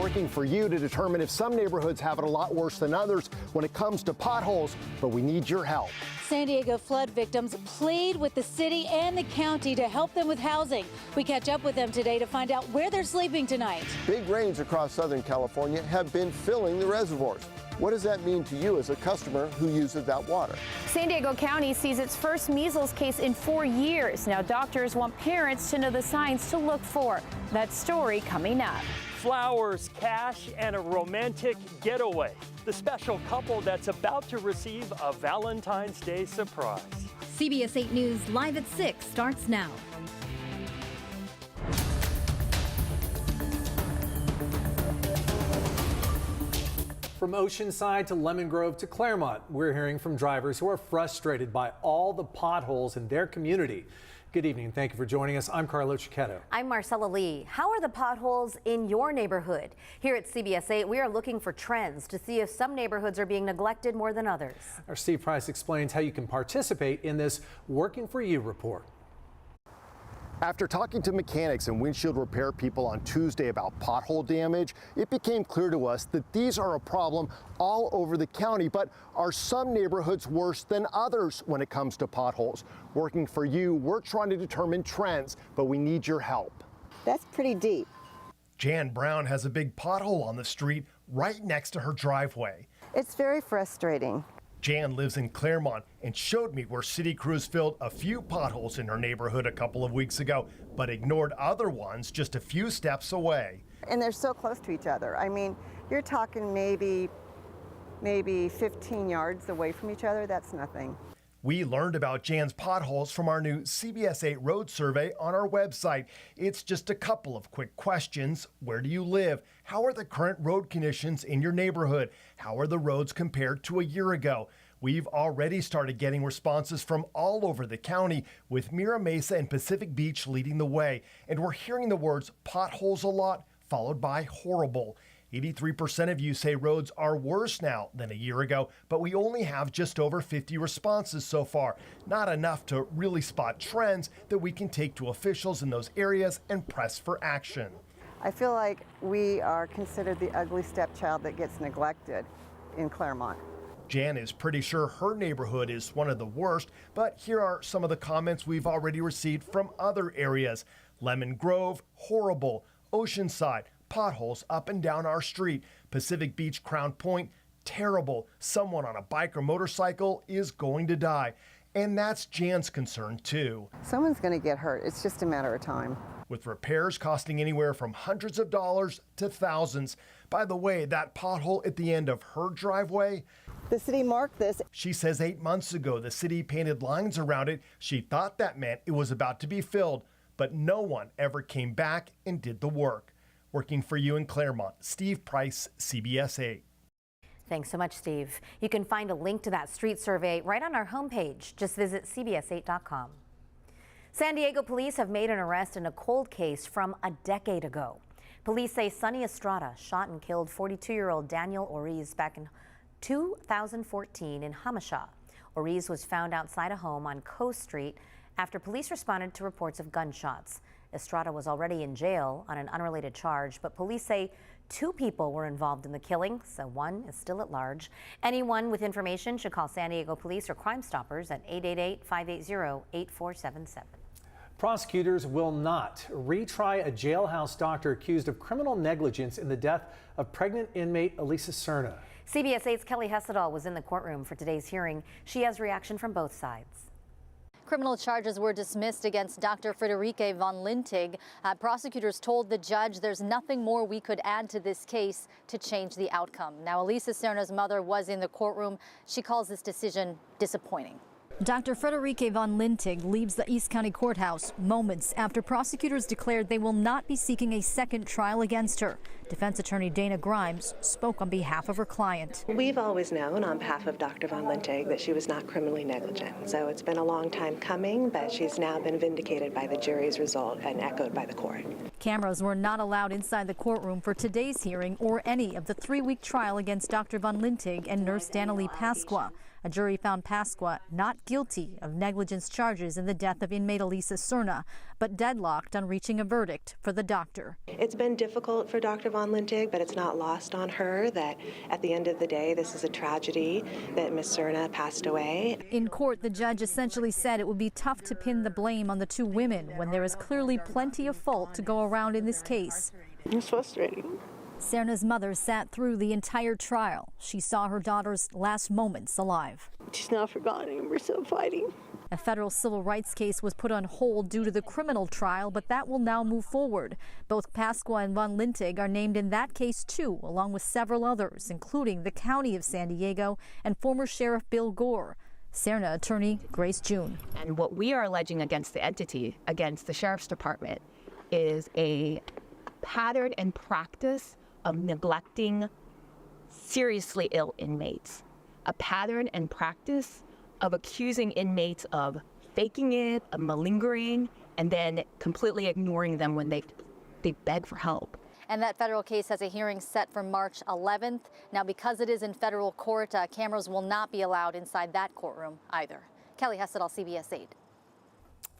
working for you to determine if some neighborhoods have it a lot worse than others when it comes to potholes, but we need your help. San Diego flood victims plead with the city and the county to help them with housing. We catch up with them today to find out where they're sleeping tonight. Big rains across Southern California have been filling the reservoirs. What does that mean to you as a customer who uses that water? San Diego County sees its first measles case in 4 years. Now doctors want parents to know the signs to look for. That story coming up. Flowers, cash, and a romantic getaway. The special couple that's about to receive a Valentine's Day surprise. CBS 8 News Live at 6 starts now. From Oceanside to Lemon Grove to Claremont, we're hearing from drivers who are frustrated by all the potholes in their community. Good evening. Thank you for joining us. I'm Carlo Cicchetto. I'm Marcella Lee. How are the potholes in your neighborhood? Here at CBS 8, we are looking for trends to see if some neighborhoods are being neglected more than others. Our Steve Price explains how you can participate in this Working for You report. After talking to mechanics and windshield repair people on Tuesday about pothole damage, it became clear to us that these are a problem all over the county, but are some neighborhoods worse than others when it comes to potholes? Working for You, we're trying to determine trends, but we need your help. That's pretty deep. Jan Brown has a big pothole on the street right next to her driveway. It's very frustrating. Jan lives in Claremont and showed me where city crews filled a few potholes in her neighborhood a couple of weeks ago, but ignored other ones just a few steps away. And they're so close to each other. I mean, you're talking maybe 15 yards away from each other. That's nothing. We learned about Jan's potholes from our new CBS 8 road survey on our website. It's just a couple of quick questions. Where do you live? How are the current road conditions in your neighborhood? How are the roads compared to a year ago? We've already started getting responses from all over the county, with Mira Mesa and Pacific Beach leading the way. And we're hearing the words potholes a lot, followed by horrible. 83% of you say roads are worse now than a year ago, but we only have just over 50 responses so far. Not enough to really spot trends that we can take to officials in those areas and press for action. I feel like we are considered the ugly stepchild that gets neglected in Claremont. Jan is pretty sure her neighborhood is one of the worst, but here are some of the comments we've already received from other areas. Lemon Grove, horrible. Oceanside, potholes up and down our street. Pacific Beach, Crown Point, terrible. Someone on a bike or motorcycle is going to die. And that's Jan's concern too. Someone's going to get hurt. It's just a matter of time. With repairs costing anywhere from hundreds of dollars to thousands. By the way, that pothole at the end of her driveway, the city marked this. She says 8 months ago the city painted lines around it. She thought that meant it was about to be filled, but no one ever came back and did the work. Working for You in Claremont, Steve Price, CBS 8. Thanks so much, Steve. You can find a link to that street survey right on our homepage. Just visit cbs8.com. San Diego police have made an arrest in a cold case from a decade ago. Police say Sonny Estrada shot and killed 42-year-old Daniel Oriz back in 2014 in Hamasha. Oriz was found outside a home on Coast Street after police responded to reports of gunshots. Estrada was already in jail on an unrelated charge, but police say 2 people were involved in the killing, so 1 is still at large. Anyone with information should call San Diego Police or Crime Stoppers at 888-580-8477. Prosecutors will not retry a jailhouse doctor accused of criminal negligence in the death of pregnant inmate Alisa Cerna. CBS 8's Kelly Hessedal was in the courtroom for today's hearing. She has reaction from both sides. Criminal charges were dismissed against Dr. Friederike von Lintig. Prosecutors told the judge there's nothing more we could add to this case to change the outcome. Now, Alisa Cerna's mother was in the courtroom. She calls this decision disappointing. Dr. Friederike von Lintig leaves the East County Courthouse moments after prosecutors declared they will not be seeking a second trial against her. Defense attorney Dana Grimes spoke on behalf of her client. We've always known on behalf of Dr. von Lintig that she was not criminally negligent. So it's been a long time coming, but she's now been vindicated by the jury's result and echoed by the court. Cameras were not allowed inside the courtroom for today's hearing or any of the 3-week trial against Dr. von Lintig and nurse Danilee Pasqua. A jury found Pasqua not guilty of negligence charges in the death of inmate Alisa Cerna, but deadlocked on reaching a verdict for the doctor. It's been difficult for Dr. Von Lintig, but it's not lost on her that at the end of the day, this is a tragedy that Ms. Cerna passed away. In court, the judge essentially said it would be tough to pin the blame on the two women when there is clearly plenty of fault to go around in this case. It's frustrating. Cerna's mother sat through the entire trial. She saw her daughter's last moments alive. She's not forgotten, and we're still fighting. A federal civil rights case was put on hold due to the criminal trial, but that will now move forward. Both Pasqua and Von Lintig are named in that case too, along with several others, including the County of San Diego and former Sheriff Bill Gore. Cerna attorney Grace June. And what we are alleging against the entity, against the Sheriff's Department, is a pattern and practice of neglecting seriously ill inmates, a pattern and practice of accusing inmates of faking it, of malingering, and then completely ignoring them when they beg for help. And that federal case has a hearing set for March 11th. Now, because it is in federal court, cameras will not be allowed inside that courtroom either. Kelly Hessedal, CBS 8.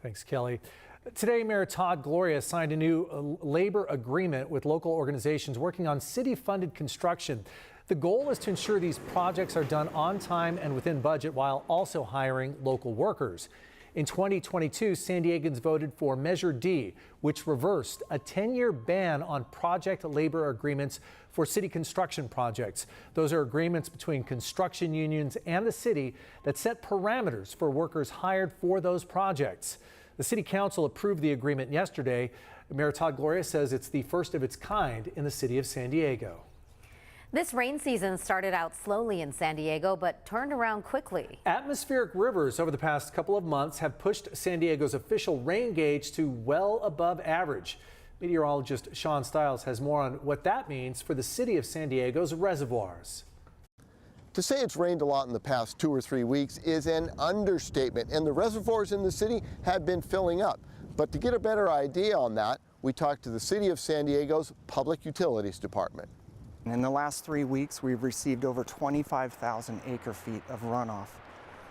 Thanks, Kelly. Today, Mayor Todd Gloria signed a new labor agreement with local organizations working on city-funded construction. The goal is to ensure these projects are done on time and within budget while also hiring local workers. In 2022, San Diegans voted for Measure D, which reversed a 10-year ban on project labor agreements for city construction projects. Those are agreements between construction unions and the city that set parameters for workers hired for those projects. The City Council approved the agreement yesterday. Mayor Todd Gloria says it's the first of its kind in the city of San Diego. This rain season started out slowly in San Diego, but turned around quickly. Atmospheric rivers over the past couple of months have pushed San Diego's official rain gauge to well above average. Meteorologist Sean Stiles has more on what that means for the city of San Diego's reservoirs. To say it's rained a lot in the past 2 or 3 weeks is an understatement, and the reservoirs in the city have been filling up. But to get a better idea on that, we talked to the City of San Diego's Public Utilities Department. In the last 3 weeks, we've received over 25,000 acre-feet of runoff.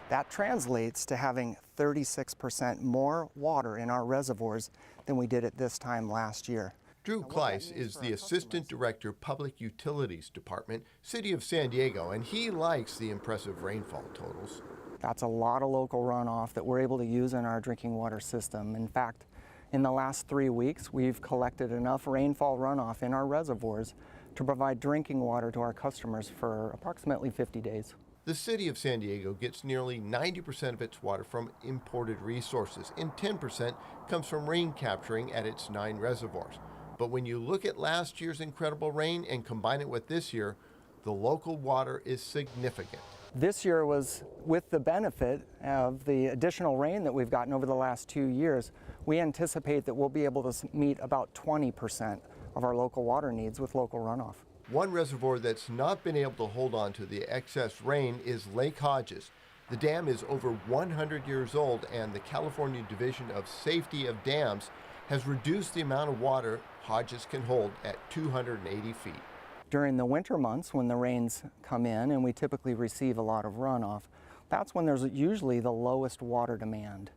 That translates to having 36% more water in our reservoirs than we did at this time last year. Drew Kleiss is the Assistant Director, Public Utilities Department, City of San Diego, and he likes the impressive rainfall totals. That's a lot of local runoff that we're able to use in our drinking water system. In fact, in the last 3 weeks, we've collected enough rainfall runoff in our reservoirs to provide drinking water to our customers for approximately 50 days. The City of San Diego gets nearly 90% of its water from imported resources, and 10% comes from rain capturing at its 9 reservoirs. But when you look at last year's incredible rain and combine it with this year, the local water is significant. This year was with the benefit of the additional rain that we've gotten over the last 2 years. We anticipate that we'll be able to meet about 20% of our local water needs with local runoff. One reservoir that's not been able to hold on to the excess rain is Lake Hodges. The dam is over 100 years old, and the California Division of Safety of Dams has reduced the amount of water Hodges can hold at 280 feet. During the winter months, when the rains come in and we typically receive a lot of runoff, that's when there's usually the lowest water demand.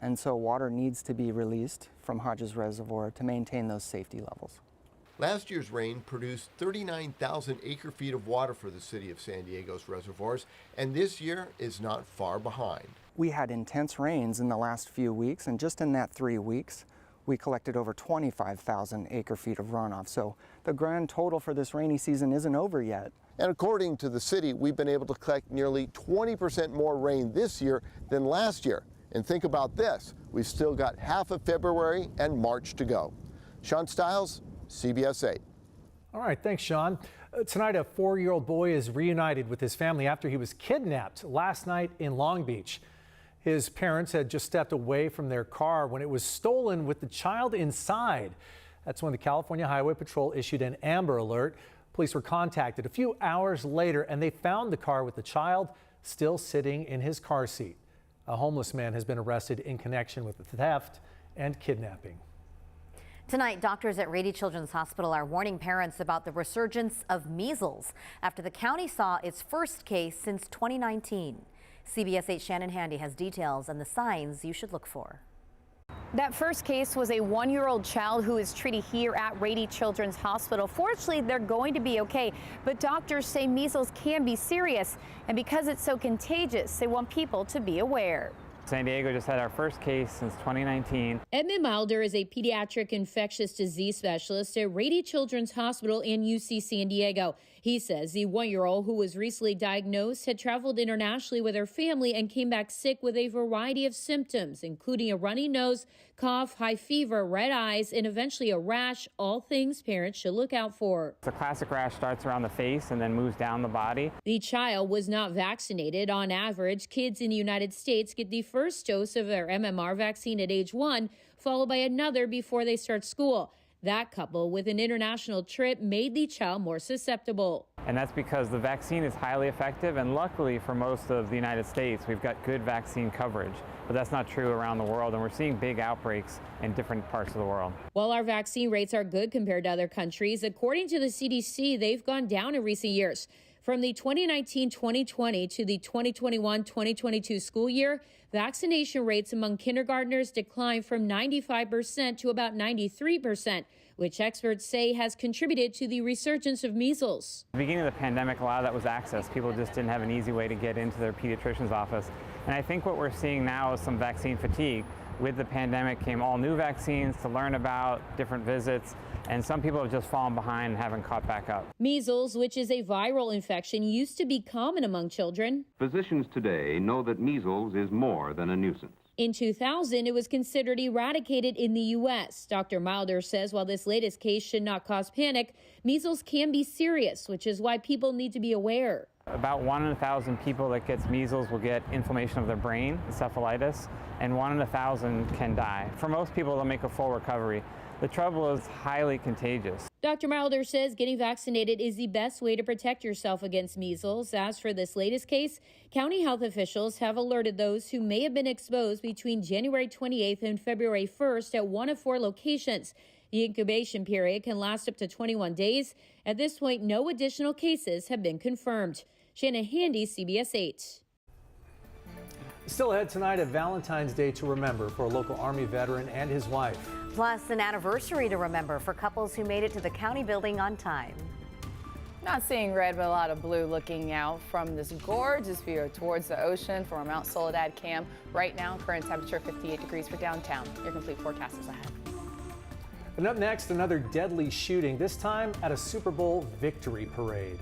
And so water needs to be released from Hodges Reservoir to maintain those safety levels. Last year's rain produced 39,000 acre-feet of water for the City of San Diego's reservoirs, and this year is not far behind. We had intense rains in the last few weeks, and just in that 3 weeks, we collected over 25,000 acre-feet of runoff. So the grand total for this rainy season isn't over yet. And according to the city, we've been able to collect nearly 20% more rain this year than last year. And think about this, we've still got half of February and March to go. Sean Stiles, CBS 8. All right, thanks, Sean. Tonight, a 4-year-old boy is reunited with his family after he was kidnapped last night in Long Beach. His parents had just stepped away from their car when it was stolen with the child inside. That's when the California Highway Patrol issued an Amber Alert. Police were contacted a few hours later, and they found the car with the child still sitting in his car seat. A homeless man has been arrested in connection with the theft and kidnapping. Tonight, doctors at Rady Children's Hospital are warning parents about the resurgence of measles after the county saw its first case since 2019. CBS 8 Shannon Handy has details and the signs you should look for. That first case was a 1-year-old child who is treated here at Rady Children's Hospital. Fortunately, they're going to be okay, but doctors say measles can be serious, and because it's so contagious, they want people to be aware. San Diego just had our first case since 2019. Edmund Milder is a pediatric infectious disease specialist at Rady Children's Hospital in UC San Diego. He says the 1-year-old who was recently diagnosed had traveled internationally with her family and came back sick with a variety of symptoms, including a runny nose, cough, high fever, red eyes, and eventually a rash, all things parents should look out for. The classic rash starts around the face and then moves down the body. The child was not vaccinated. On average, kids in the United States get the first dose of their MMR vaccine at age 1, followed by another before they start school. That couple with an international trip made the child more susceptible. And that's because the vaccine is highly effective, and luckily for most of the United States, we've got good vaccine coverage. But that's not true around the world, and we're seeing big outbreaks in different parts of the world. While our vaccine rates are good compared to other countries, according to the CDC, they've gone down in recent years. From the 2019-2020 to the 2021-2022 school year, vaccination rates among kindergartners declined from 95% to about 93%, which experts say has contributed to the resurgence of measles. At the beginning of the pandemic, a lot of that was access. People just didn't have an easy way to get into their pediatrician's office. And I think what we're seeing now is some vaccine fatigue. With the pandemic came all new vaccines to learn about, different visits, and some people have just fallen behind and haven't caught back up. Measles, which is a viral infection, used to be common among children. Physicians today know that measles is more than a nuisance. In 2000, it was considered eradicated in the U.S. Dr. Milder says while this latest case should not cause panic, measles can be serious, which is why people need to be aware. About 1 in 1,000 people that gets measles will get inflammation of their brain, encephalitis, and 1 in 1,000 can die. For most people, they'll make a full recovery. The trouble is highly contagious. Dr. Milder says getting vaccinated is the best way to protect yourself against measles. As for this latest case, county health officials have alerted those who may have been exposed between January 28th and February 1st at one of 4 locations. The incubation period can last up to 21 days. At this point, no additional cases have been confirmed. Shannon Handy, CBS 8. Still ahead tonight, a Valentine's Day to remember for a local Army veteran and his wife. Plus, an anniversary to remember for couples who made it to the county building on time. Not seeing red, but a lot of blue looking out from this gorgeous view towards the ocean from our Mount Soledad camp. Right now, current temperature 58 degrees for downtown. Your complete forecast is ahead. And up next, another deadly shooting, this time at a Super Bowl victory parade.